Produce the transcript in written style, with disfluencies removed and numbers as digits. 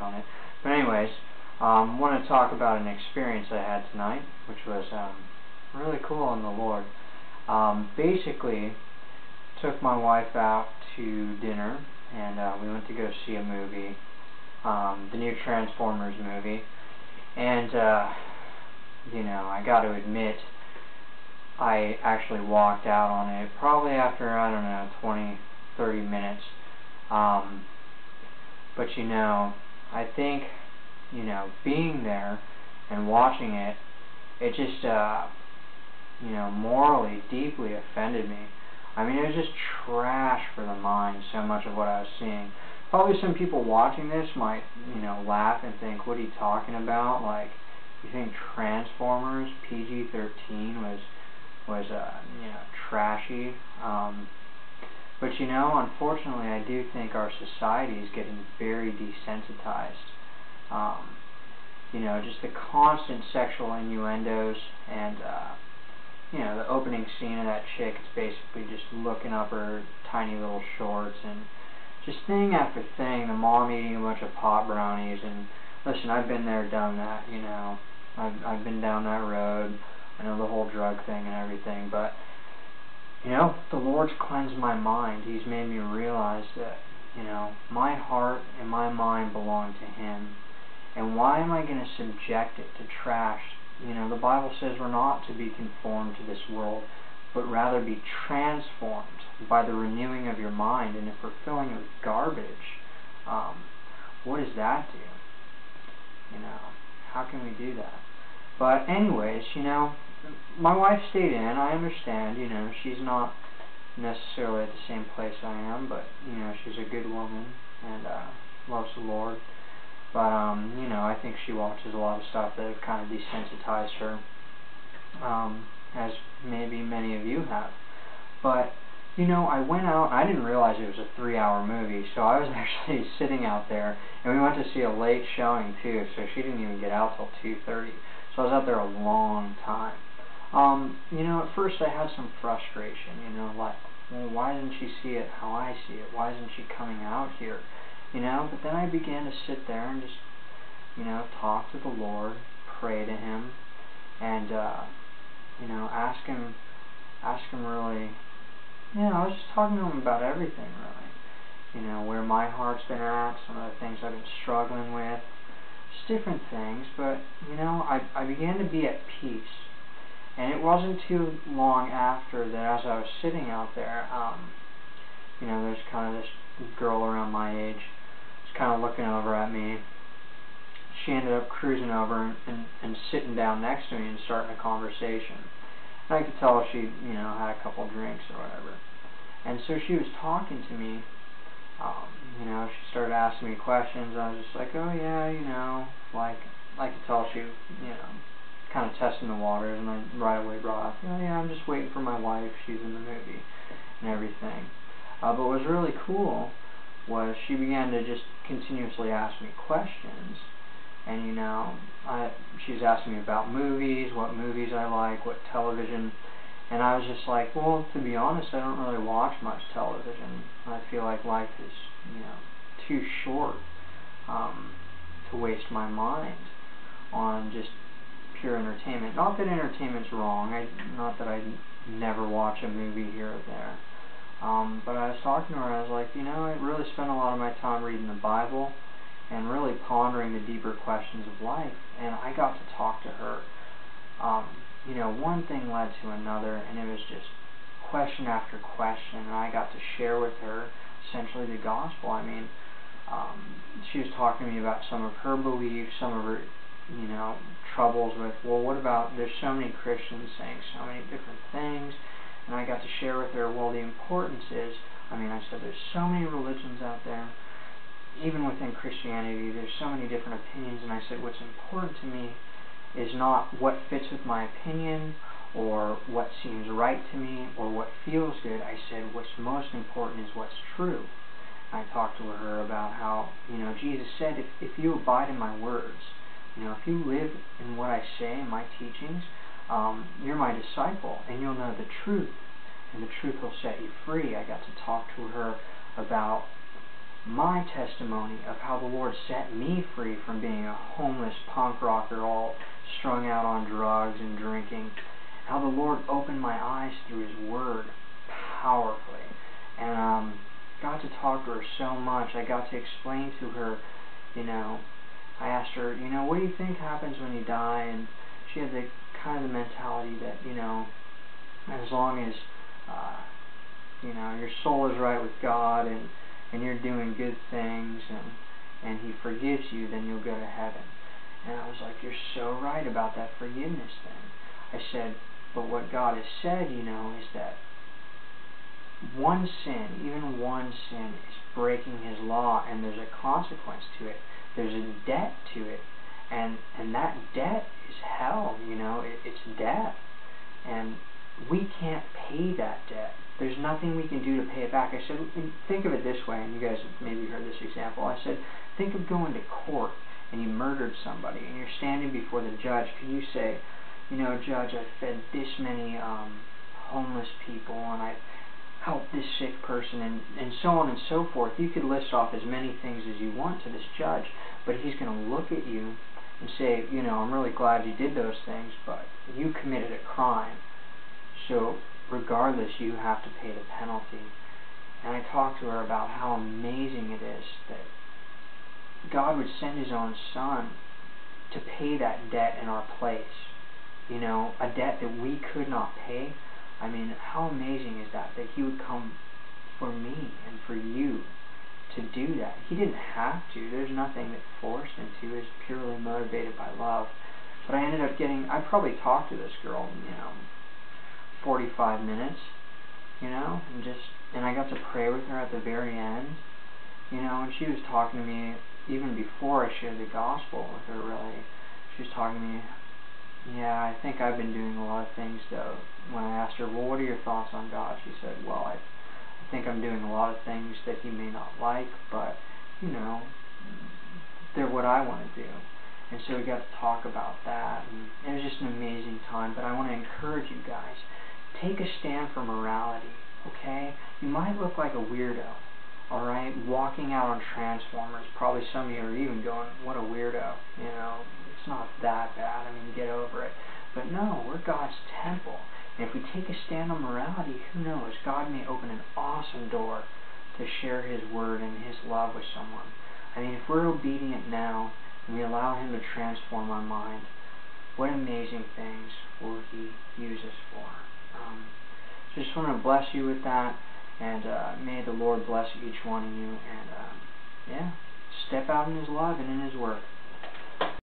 on it. But anyways, want to talk about an experience I had tonight, which was really cool in the Lord. Basically, took my wife out to dinner, and we went to go see a movie, the new Transformers movie. And you know, I got to admit, I actually walked out on it probably after, I don't know, 20, 30 minutes. But you know, I think, you know, being there and watching it, it just, you know, morally deeply offended me. I mean, it was just trash for the mind, so much of what I was seeing. Probably some people watching this might, you know, laugh and think, what are you talking about? Like, you think Transformers PG-13 was you know, trashy? But you know, unfortunately, I do think our society is getting very desensitized. You know, just the constant sexual innuendos, and you know, the opening scene of that chick is basically just looking up her tiny little shorts, and just thing after thing, the mom eating a bunch of pot brownies. And listen, I've been there, done that, you know. I've been down that road. I know the whole drug thing and everything, but you know, the Lord's cleansed my mind. He's made me realize that, you know, my heart and my mind belong to Him. And why am I going to subject it to trash? You know, the Bible says we're not to be conformed to this world, but rather be transformed by the renewing of your mind. And if we're filling it with garbage, what does that do? You know, how can we do that? But anyways, you know, my wife stayed in. I understand, you know, she's not necessarily at the same place I am, but, you know, she's a good woman and loves the Lord. But, you know, I think she watches a lot of stuff that have kind of desensitized her, as maybe many of you have. But, you know, I went out, and I didn't realize it was a 3-hour movie, so I was actually sitting out there, and we went to see a late showing, too, so she didn't even get out till 2:30. So I was out there a long time. You know, at first I had some frustration, you know, like, well, why didn't she see it how I see it? Why isn't she coming out here? You know, but then I began to sit there and just, you know, talk to the Lord, pray to Him, and, you know, ask Him really, you know, I was just talking to Him about everything, really. You know, where my heart's been at, some of the things I've been struggling with, just different things. But, you know, I began to be at peace. And it wasn't too long after that, as I was sitting out there, you know, there's kind of this girl around my age, just kind of looking over at me. She ended up cruising over and sitting down next to me and starting a conversation. And I could tell she, you know, had a couple drinks or whatever. And so she was talking to me. You know, she started asking me questions. I was just like, oh yeah, you know, like, I could tell she, you know, kind of testing the waters, and I right away brought up, oh yeah, I'm just waiting for my wife, she's in the movie, and everything. But what was really cool was she began to just continuously ask me questions, and you know, she's asking me about movies, what movies I like, what television, and I was just like, well, to be honest, I don't really watch much television. I feel like life is, you know, too short to waste my mind on just pure entertainment. Not that entertainment's wrong. Not that I never watch a movie here or there. But I was talking to her, I was like, you know, I really spent a lot of my time reading the Bible and really pondering the deeper questions of life. And I got to talk to her. You know, one thing led to another, and it was just question after question, and I got to share with her essentially the gospel. I mean, she was talking to me about some of her beliefs, some of her, you know, troubles with, well, what about, there's so many Christians saying so many different things, and I got to share with her, well, the importance is, I mean, I said, there's so many religions out there, even within Christianity, there's so many different opinions, and I said, what's important to me is not what fits with my opinion, or what seems right to me, or what feels good. I said, what's most important is what's true. I talked to her about how, you know, Jesus said, if you abide in my words, you know, if you live in what I say, in my teachings, you're my disciple, and you'll know the truth, and the truth will set you free. I got to talk to her about, my testimony of how the Lord set me free from being a homeless punk rocker all strung out on drugs and drinking. How the Lord opened my eyes through His Word powerfully. And got to talk to her so much. I got to explain to her, I asked her, what do you think happens when you die? And she had the kind of the mentality that, as long as, your soul is right with God and you're doing good things and He forgives you, then you'll go to heaven. And I was like, you're so right about that forgiveness thing. I said, but what God has said, is that one sin, even one sin, is breaking His law, and there's a consequence to it. There's a debt to it, and that debt is hell. It's death, and we can't pay that debt. There's nothing we can do to pay it back. I said, think of it this way, and you guys maybe heard this example. I said, think of going to court and you murdered somebody, and you're standing before the judge. Could you say, Judge, I've fed this many homeless people, and I've help this sick person, and so on and so forth. You could list off as many things as you want to this judge, but he's going to look at you and say, I'm really glad you did those things, but you committed a crime, so regardless, you have to pay the penalty. And I talked to her about how amazing it is that God would send His own Son to pay that debt in our place, a debt that we could not pay. I mean, how amazing is that He would come for me and for you to do that. He didn't have to. There's nothing that forced Him to. It was purely motivated by love. But I ended up I probably talked to this girl, 45 minutes, and I got to pray with her at the very end, and she was talking to me even before I shared the gospel with her, really. She was talking to me, yeah, I think I've been doing a lot of things, though. When I asked her, well, what are your thoughts on God? She said, well, I think I'm doing a lot of things that He may not like, but, they're what I want to do. And so we got to talk about that, and it was just an amazing time. But I want to encourage you guys, take a stand for morality, okay? You might look like a weirdo, all right, walking out on Transformers. Probably some of you are even going, what a weirdo, it's not that bad, get over it. But no, we're God's temple, and if we take a stand on morality, who knows, God may open an awesome door to share His Word and His love with someone. If we're obedient now, and we allow Him to transform our mind, what amazing things will He use us for. So just want to bless you with that, and may the Lord bless each one of you, and step out in His love and in His Word.